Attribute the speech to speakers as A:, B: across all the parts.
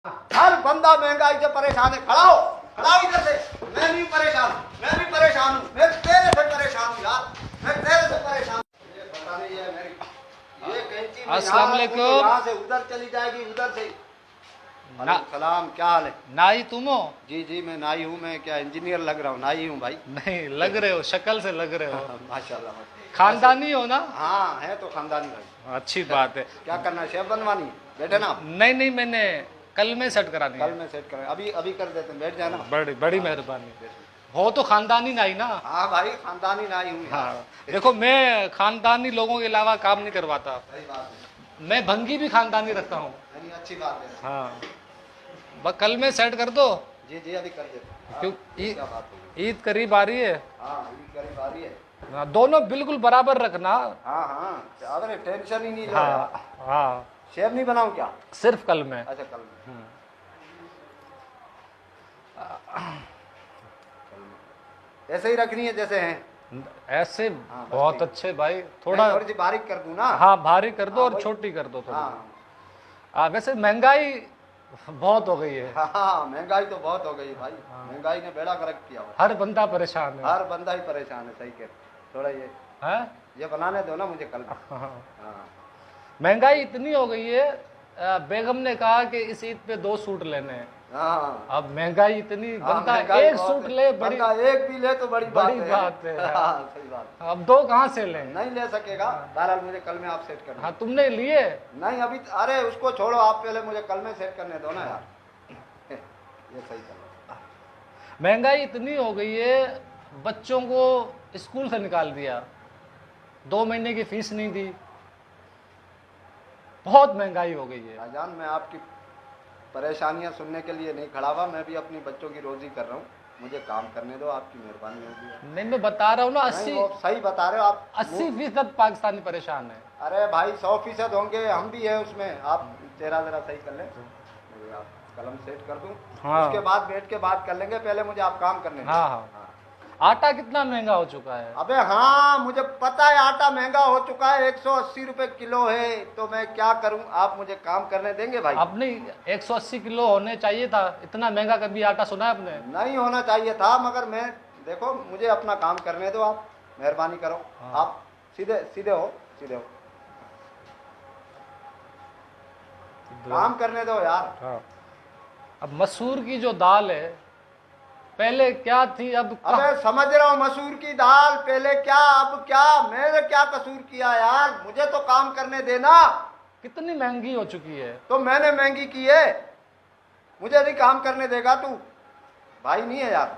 A: हर बंदा महंगाई से परेशान है। खड़ा हो, खड़ा हो इधर से। मैं भी परेशान हूँ, मैं तेरे से परेशान हूँ यार, मैं तेरे से परेशान हूँ। ये पता नहीं है मेरी, ये कैंची में
B: अस्सलाम वालेकुम।
A: यहाँ से उधर चली जाएगी, उधर से। सलाम, क्या हाल है?
B: नाई तुम हो?
A: जी जी, मैं नाई हूँ। मैं क्या इंजीनियर लग रहा हूँ? नाई हूँ भाई।
B: नहीं लग रहे हो, शक्ल से लग रहे हो।
A: माशाल्लाह।
B: खानदानी हो ना?
A: हाँ, है तो खानदानी भाई।
B: अच्छी बात है।
A: क्या करना है, शेफ बनवानी है? बैठे ना आप।
B: नहीं नहीं, मैंने कल में सेट करानी
A: कल
B: है।
A: में सेट करें, अभी अभी कर देते हैं, बैठ जाना।
B: बड़ी बड़ी मेहरबानी। हो तो खानदानी नाई ना?
A: हाँ भाई, खानदानी नाई हूँ।
B: हाँ देखो, मैं खानदानी लोगों के अलावा काम नहीं करवाता।
A: सही बात है।
B: मैं भंगी भी खानदानी रखता हूँ।
A: नहीं, अच्छी बात है।
B: हाँ बस कल में सेट कर दो।
A: जी जी, अभी कर देते हैं।
B: क्यों?
A: क्या बात है?
B: ईद करीब आ रही है।
A: हाँ, ईद करीब आ रही है।
B: हाँ, दोनों बिल्कुल बराबर रखना।
A: हाँ हाँ, अरे टेंशन ही नहीं लो।
B: हाँ हाँ,
A: शेफ नहीं बनाऊँ क्या?
B: सिर्फ कल में।
A: अच्छा, कल में। ऐसे ही रखनी है जैसे हैं?
B: ऐसे
A: हाँ,
B: बहुत
A: ठीक।
B: अच्छे भाई।
A: थोड़ा
B: थोड़ा
A: थोड़ी सी बारीक कर दूं ना?
B: हाँ भारी कर दो
A: हाँ,
B: और
A: वही।
B: छोटी कर दो थोड़ी।
A: हाँ
B: वैसे महंगाई बहुत हो गई है।
A: हाँ, महंगाई तो बहुत हो गई भाई। महंगाई ने बेड़ा गर्क किया हुआ।
B: हर बंदा परेशान है।
A: हर बंदा ही परेशान है। सही कह रहे। थोड़ा
B: हैं?
A: ये बनाने दो ना मुझे कल में।
B: हाँ।
A: हाँ
B: महंगाई इतनी हो गई है, बेगम ने कहा कि इस ईद पे 2 सूट लेने हैं।
A: हाँ।
B: अब महंगाई इतनी,
A: हाँ,
B: बंदा
A: महंगाई
B: एक
A: बहुत
B: सूट
A: है।
B: ले बड़ी,
A: बंदा एक भी ले तो बड़ी
B: बड़ी
A: बात
B: बात है।
A: हाँ, सही बात।
B: अब 2 कहाँ से लें?
A: नहीं ले सकेगा। बहरहाल मुझे कल में आप सेट करना।
B: हाँ तुमने लिए?
A: नहीं अभी, अरे उसको छोड़ो, आप पहले मुझे कल में सेट करने दो ना यार। ये सही चलो।
B: महंगाई इतनी हो गई है, बच्चों को स्कूल से निकाल दिया, 2 महीने की फीस नहीं दी। बहुत महंगाई हो गई है।
A: भाईजान, मैं आपकी परेशानियां सुनने के लिए नहीं खड़ा हुआ, मैं भी अपनी बच्चों की रोजी कर रहा हूँ। मुझे काम करने दो, आपकी मेहरबानी होगी।
B: नहीं मैं बता रहा हूँ ना,
A: नहीं, वो सही बता रहे हो आप।
B: 80% पाकिस्तानी परेशान है।
A: अरे भाई, 100% होंगे, हम भी है उसमें। आप चेहरा जरा सही कर लें, मुझे आप कलम सेट कर दूं।
B: हाँ।
A: उसके बाद बैठ के बात कर लेंगे, पहले मुझे आप काम करने दो।
B: हाँ हाँ। आटा कितना महंगा हो चुका है?
A: अबे हाँ, मुझे पता है आटा महंगा हो चुका है, 180 रुपए किलो है। तो मैं क्या करूं, आप मुझे काम करने देंगे भाई?
B: अब नहीं, 180 किलो होने चाहिए था। इतना महंगा कभी आटा सुना है आपने?
A: नहीं होना चाहिए था, मगर मैं, देखो मुझे अपना काम करने दो, आप मेहरबानी करो।
B: हाँ।
A: आप सीधे सीधे हो, सीधे हो, काम करने दो यार।
B: हाँ। अब मसूर की जो दाल है, पहले क्या थी अब
A: अबे समझ रहा हूँ, मसूर की दाल पहले क्या अब क्या? मैंने क्या कसूर किया यार? मुझे तो काम करने देना।
B: कितनी महंगी हो चुकी है।
A: तो मैंने महंगी की है, मुझे नहीं काम करने देगा तू? भाई नहीं है यार।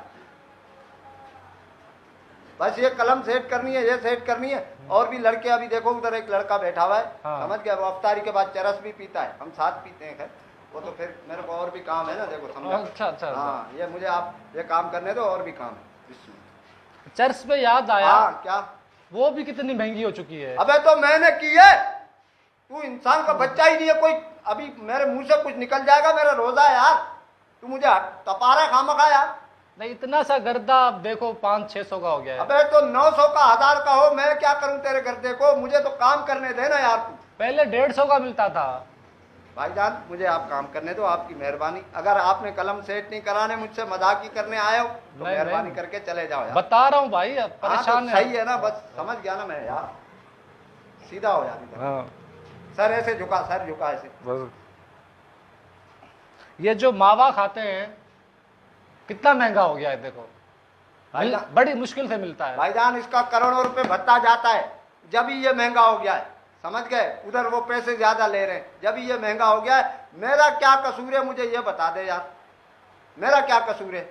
A: बस ये कलम सेट करनी है, ये सेट करनी है। और भी लड़के, अभी देखो उधर एक लड़का बैठा हुआ है।
B: हाँ।
A: समझ गया? वो अफ्तारी के बाद चरस भी पीता है, हम साथ पीते हैं। खैर वो तो फिर मेरे को और भी काम है ना, देखो समझा।
B: अच्छा अच्छा।
A: हाँ, ये मुझे आप ये काम करने दो, और भी काम है इसमें।
B: चर्च पे याद आया,
A: हाँ, क्या?
B: वो भी कितनी महंगी हो चुकी है।
A: अबे तो मैंने की है, तू इंसान का बच्चा ही नहीं है कोई। अभी मेरे मुंह से कुछ निकल जाएगा, मेरा रोजा है यार। तू मुझे तपा रहा है खामखा यार।
B: नहीं इतना सा गर्दा अब देखो 500-600 का हो गया है।
A: अबे तो 900 का, 1000 का हो, मैं क्या करूं तेरे गर्दे को? मुझे तो काम करने देना यार तू।
B: पहले 150 का मिलता था।
A: भाईजान मुझे आप काम करने दो, आपकी मेहरबानी। अगर आपने कलम सेट नहीं कराने, मुझसे मजाक ही करने आए हो, तो
B: नहीं,
A: मेहरबानी
B: नहीं।
A: करके चले जाओ यार।
B: बता रहा हूँ भाई, अब
A: हाँ, तो
B: परेशान
A: सही है ना, बस समझ गया ना मैं यार। सीधा हो यार इधर।
B: हाँ।
A: सर ऐसे झुका, सर झुका ऐसे।
B: बस ये जो मावा खाते हैं, कितना महंगा हो गया है देखो। बड़ी मुश्किल से मिलता है।
A: भाईजान इसका करोड़ों रुपए भत्ता जाता है, जब ही ये महंगा हो गया है। समझ गए? उधर वो पैसे ज्यादा ले रहे हैं, जब ही ये महंगा हो गया है। मेरा क्या कसूर है, मुझे ये बता दे यार, मेरा क्या कसूर है?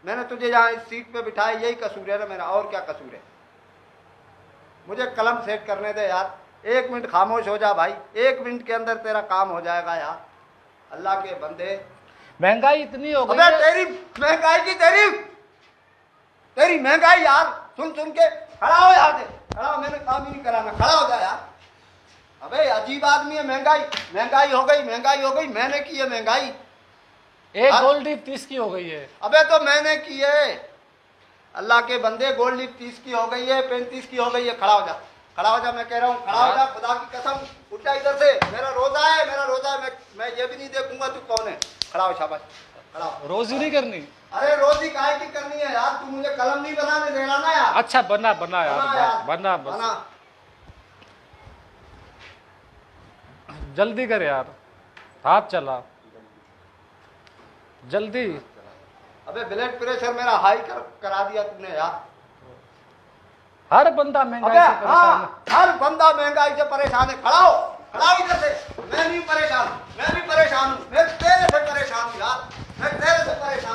A: मैंने तुझे यहाँ इस सीट पे बिठाया, यही कसूर है ना मेरा, और क्या कसूर है? मुझे कलम सेट करने दे यार। 1 मिनट खामोश हो जा भाई, 1 मिनट के अंदर तेरा काम हो जाएगा यार। अल्लाह के बंदे,
B: महंगाई इतनी हो गई
A: अबे
B: है।
A: तेरी महंगाई की, तेरी महंगाई यार, सुन सुन के खड़ा हो यार से। खड़ा हो, मैंने काम ही नहीं कराना, खड़ा हो जा यार। अबे अजीब आदमी है। महंगाई महंगाई हो गई, महंगाई हो गई, मैंने की है महंगाई।
B: एक गोल्ड डिप 30 की हो गई है।
A: अबे तो मैंने की है। अल्लाह के बंदे, गोल्ड लिप 30 की हो गई है, 35 की हो गई है। खड़ा हो जा, खड़ा हो जा, मैं कह रहा हूँ खड़ा हो जा। खुदा की कसम, उठा इधर से, मेरा रोजा है, मेरा रोजा है। मैं ये भी नहीं देखूंगा तू कौन है। खड़ा हो शाबाश, खड़ा हो।
B: रोजी नहीं करनी।
A: अरे रोजी काहे की करनी है यार, तू मुझे कलम नहीं बनाने दे रहा ना यार।
B: अच्छा बना बना
A: बना
B: यार, बना बस
A: बना।
B: जल्दी कर यार, हाथ चला जल्दी।
A: अबे ब्लड प्रेशर मेरा हाई करा दिया तूने यार।
B: हर बंदा महंगाई
A: अबे
B: से परेशान है।
A: हाँ, हर बंदा महंगाई से परेशान है। खड़ा हो, खड़ा हो इधर से। मैं नहीं परेशान, मैं भी परेशान हूँ, मैं तेरे से परेशान हूँ यार, मैं तेरे से परेशान